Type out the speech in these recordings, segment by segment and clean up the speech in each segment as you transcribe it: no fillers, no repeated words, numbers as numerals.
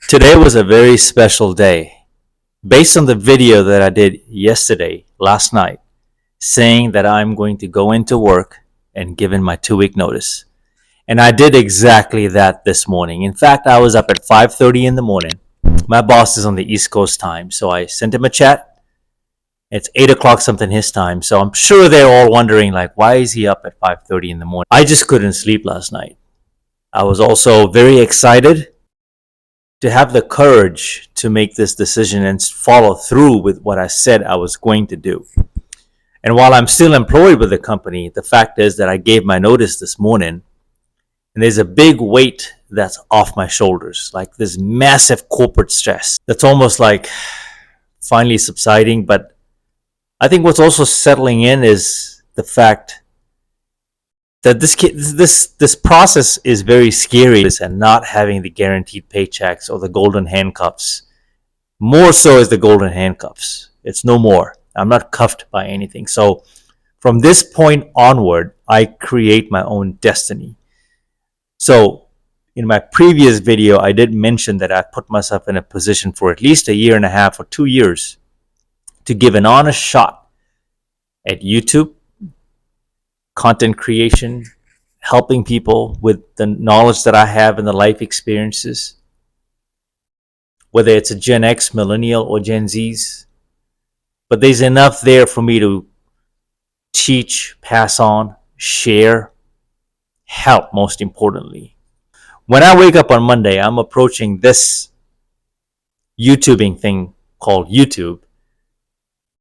Today was a very special day. Based on the video that I did last night, saying that I'm going to go into work and give in my 2 week notice. And I did exactly that this morning. In fact, I was up at 5:30 in the morning. My boss is on the East Coast time, so I sent him a chat. It's 8 o'clock something his time, so I'm sure they're all wondering, like, why is he up at 5:30 in the morning? I just couldn't sleep last night. I was also very excited to have the courage to make this decision and follow through with what I said I was going to do. And while I'm still employed with the company, the fact is that I gave my notice this morning, and there's a big weight that's off my shoulders, like this massive corporate stress that's almost like finally subsiding. But I think what's also settling in is the fact that this process is very scary, and not having the guaranteed paychecks or the golden handcuffs. More so is the golden handcuffs. It's no more. I'm not cuffed by anything. So from this point onward, I create my own destiny. So in my previous video, I did mention that I put myself in a position for at least a year and a half or 2 years to give an honest shot at YouTube, content creation, helping people with the knowledge that I have and the life experiences, whether it's a Gen X, Millennial, or Gen Zs. But there's enough there for me to teach, pass on, share, help, most importantly. When I wake up on Monday, I'm approaching this YouTubing thing called YouTube.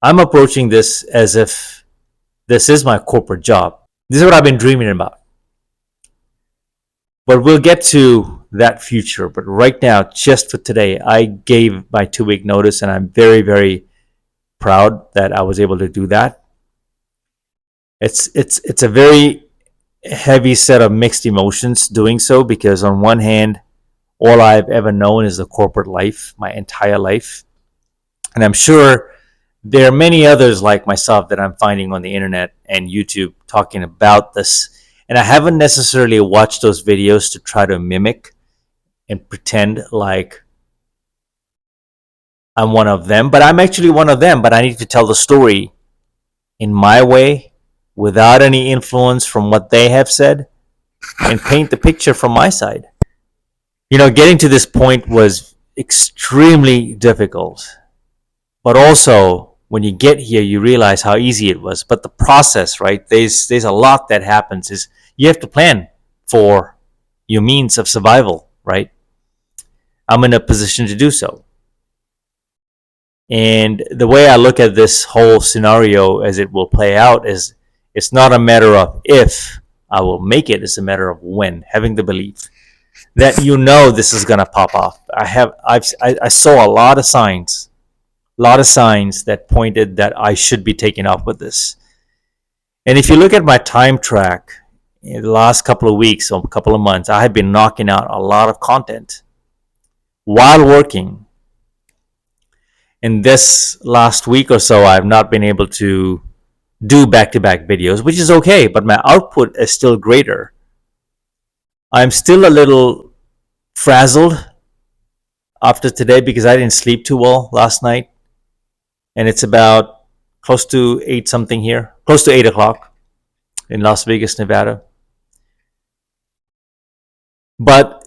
I'm approaching this as if this is my corporate job. This is what I've been dreaming about. But we'll get to that future. But right now, just for today, I gave my 2 week notice, and I'm very, very proud that I was able to do that. It's a very heavy set of mixed emotions doing so, because on one hand, all I've ever known is the corporate life, my entire life. And I'm sure there are many others like myself that I'm finding on the internet and YouTube talking about this. And I haven't necessarily watched those videos to try to mimic and pretend like I'm one of them. But I'm actually one of them. But I need to tell the story in my way, without any influence from what they have said, and paint the picture from my side. Getting to this point was extremely difficult. But also, when you get here, you realize how easy it was. But the process, right? There's a lot that happens. Is you have to plan for your means of survival, right? I'm in a position to do so. And the way I look at this whole scenario as it will play out is, it's not a matter of if I will make it, it's a matter of when. Having the belief that this is gonna pop off. I saw a lot of signs that pointed that I should be taking off with this. And if you look at my time track in the last couple of weeks or couple of months, I have been knocking out a lot of content while working. In this last week or so, I've not been able to do back-to-back videos, which is okay, but my output is still greater. I'm still a little frazzled after today because I didn't sleep too well last night. And it's about close to 8 something here, close to 8 o'clock in Las Vegas, Nevada. But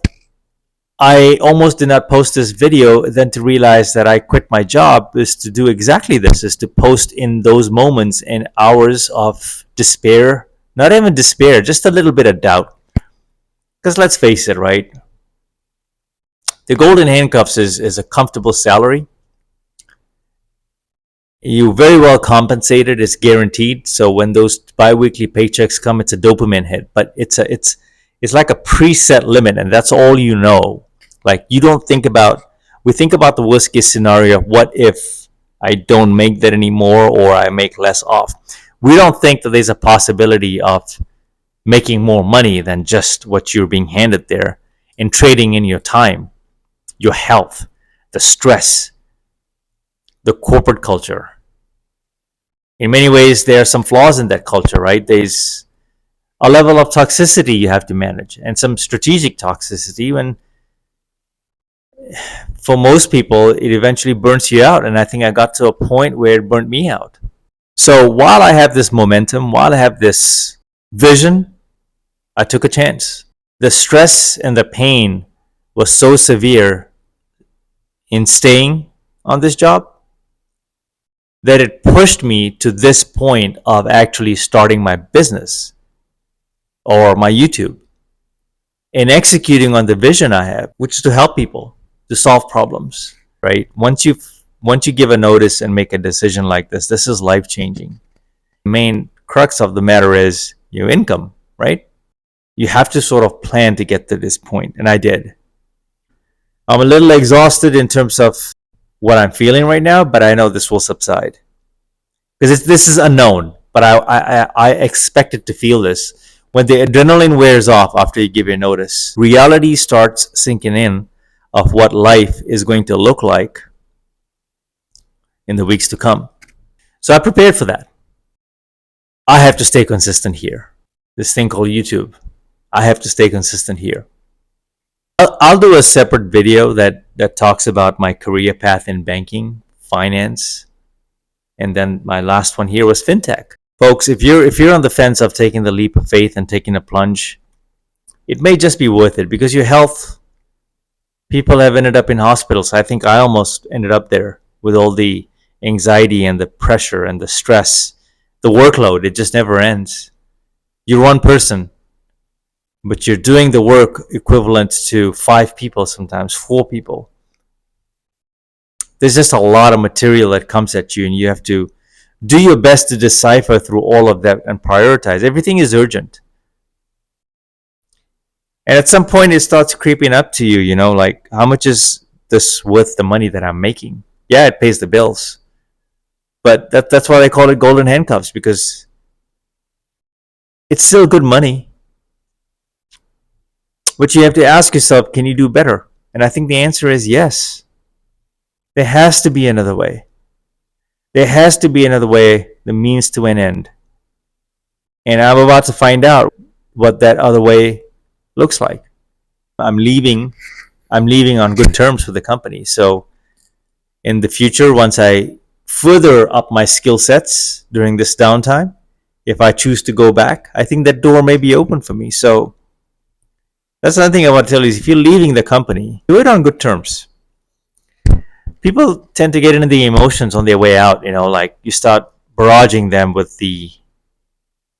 I almost did not post this video, then to realize that I quit my job is to do exactly this, is to post in those moments and hours of despair. Not even despair, just a little bit of doubt. Because let's face it, right? The golden handcuffs is a comfortable salary. You're very well compensated. It's guaranteed. So when those bi-weekly paychecks come, it's a dopamine hit. But it's like a preset limit, and that's all you know. Like, you don't think about, we think about the worst case scenario. What if I don't make that anymore, or I make less off? We don't think that there's a possibility of making more money than just what you're being handed there, and trading in your time, your health, the stress, the corporate culture. In many ways, there are some flaws in that culture, right? There's a level of toxicity you have to manage, and some strategic toxicity. When for most people, it eventually burns you out. And I think I got to a point where it burnt me out. So while I have this momentum, while I have this vision, I took a chance. The stress and the pain was so severe in staying on this job that it pushed me to this point of actually starting my business or my YouTube and executing on the vision I have, which is to help people, to solve problems, right? Once you give a notice and make a decision like this is life changing. The main crux of the matter is your income, right? You have to sort of plan to get to this point, and I did. I'm a little exhausted in terms of what I'm feeling right now, but I know this will subside because this is unknown. But I expected to feel this when the adrenaline wears off after you give your notice. Reality starts sinking in of what life is going to look like in the weeks to come. So I prepared for that. I have to stay consistent here. This thing called YouTube. I have to stay consistent here. I'll do a separate video that talks about my career path in banking, finance, and then my last one here was fintech. Folks, if you're on the fence of taking the leap of faith and taking a plunge, it may just be worth it because your health, people have ended up in hospitals. I think I almost ended up there with all the anxiety and the pressure and the stress, the workload. It just never ends. You're one person, but you're doing the work equivalent to 5 people, sometimes 4 people. There's just a lot of material that comes at you, and you have to do your best to decipher through all of that and prioritize. Everything is urgent. And at some point, it starts creeping up to you, like, how much is this worth the money that I'm making? Yeah, it pays the bills. But that's why they call it golden handcuffs, because it's still good money. But you have to ask yourself, can you do better? And I think the answer is yes. There has to be another way. There has to be another way, the means to an end. And I'm about to find out what that other way looks like. I'm leaving on good terms with the company. So in the future, once I further up my skill sets during this downtime, if I choose to go back, I think that door may be open for me. So that's another thing I want to tell you is if you're leaving the company, do it on good terms. People tend to get into the emotions on their way out, like you start barraging them with the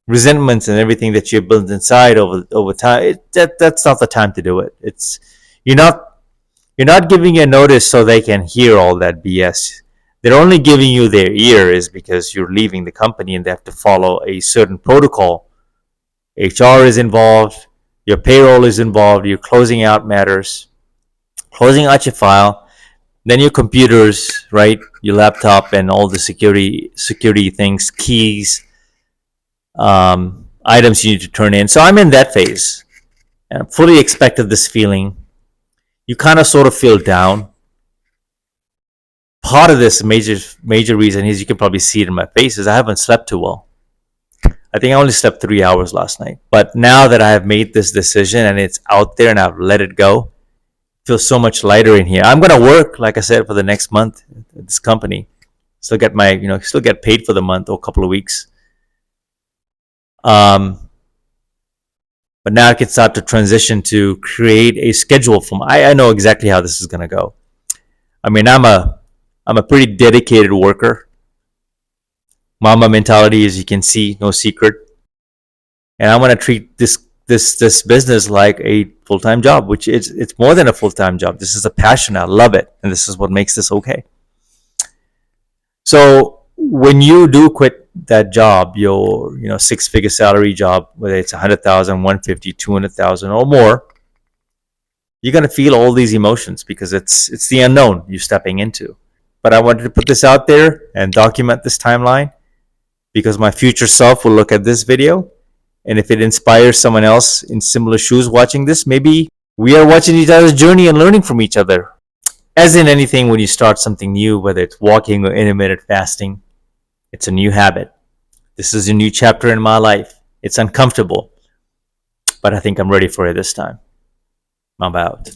resentments and everything that you've built inside over time. That's not the time to do it. You're not giving a notice so they can hear all that BS. They're only giving you their ear is because you're leaving the company and they have to follow a certain protocol. HR is involved. Your payroll is involved. You're closing out matters, closing out your file, then your computers, right? Your laptop and all the security things, keys, items you need to turn in. So I'm in that phase, and I fully expected this feeling. You kind of sort of feel down. Part of this major reason is you can probably see it in my face is I haven't slept too well. I think I only slept 3 hours last night. But now that I have made this decision and it's out there and I've let it go, it feels so much lighter in here. I'm going to work, like I said, for the next month at this company. Still get still get paid for the month or a couple of weeks. But now I can start to transition to create a schedule for I know exactly how this is going to go. I mean, I'm a pretty dedicated worker. Mama mentality, as you can see, no secret. And I'm going to treat this business like a full-time job, which it's more than a full-time job. This is a passion. I love it. And this is what makes this okay. So when you do quit that job, your 6-figure salary job, whether it's 100,000, 150, 200,000 or more, you're going to feel all these emotions because it's the unknown you're stepping into. But I wanted to put this out there and document this timeline because my future self will look at this video. And if it inspires someone else in similar shoes watching this, maybe we are watching each other's journey and learning from each other. As in anything, when you start something new, whether it's walking or intermittent fasting, it's a new habit. This is a new chapter in my life. It's uncomfortable, but I think I'm ready for it this time. I'm out.